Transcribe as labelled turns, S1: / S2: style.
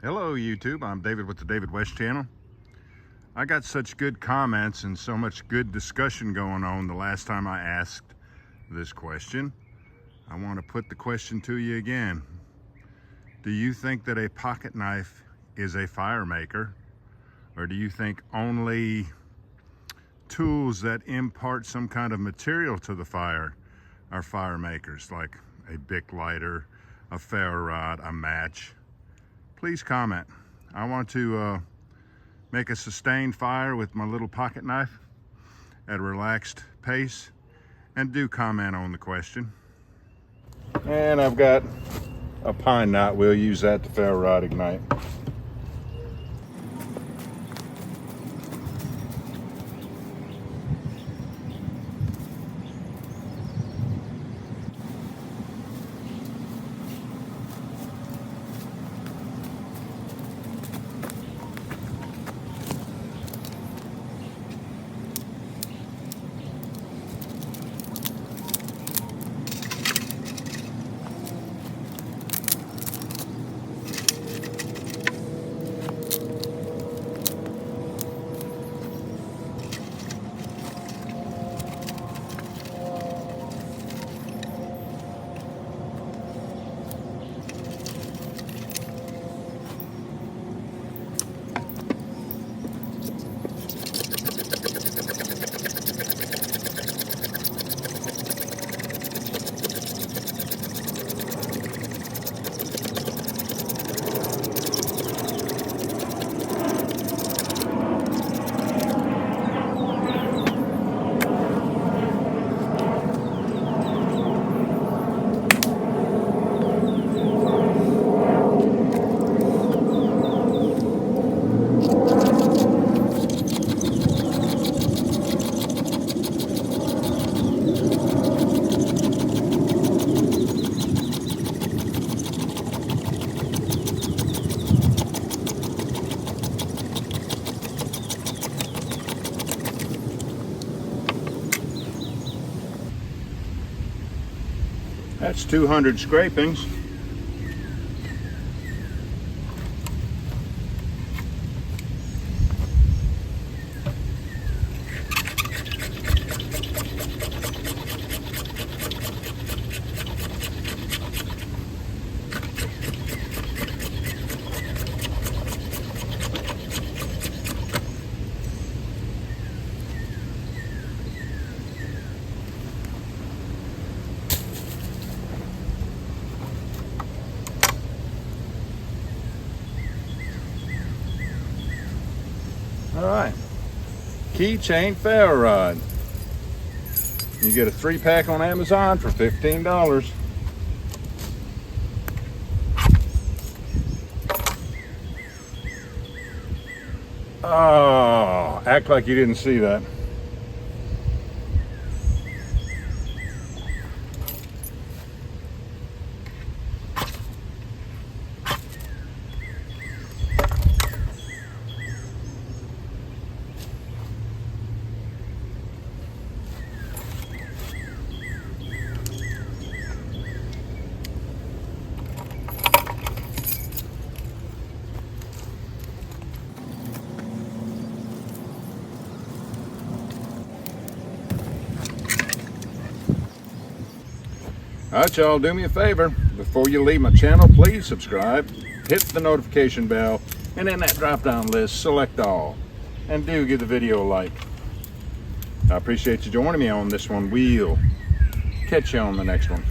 S1: Hello YouTube, I'm David with the David West channel. I got such good comments and so much good discussion going on the last time I asked this question. I want to put the question to you again. Do you think that a pocket knife is a fire maker? Or do you think only tools that impart some kind of material to the fire are fire makers, like a Bic lighter, a ferro rod, a match? Please comment. I want to make a sustained fire with my little pocket knife at a relaxed pace, and do comment on the question. And I've got a pine knot. We'll use that to ferro rod ignite. That's 200 scrapings. All right, keychain ferro rod. You get a 3-pack on Amazon for $15. Oh, act like you didn't see that. All right, y'all, do me a favor. Before you leave my channel, please subscribe, hit the notification bell, and in that drop-down list, select all. And do give the video a like. I appreciate you joining me on this one. We'll catch you on the next one.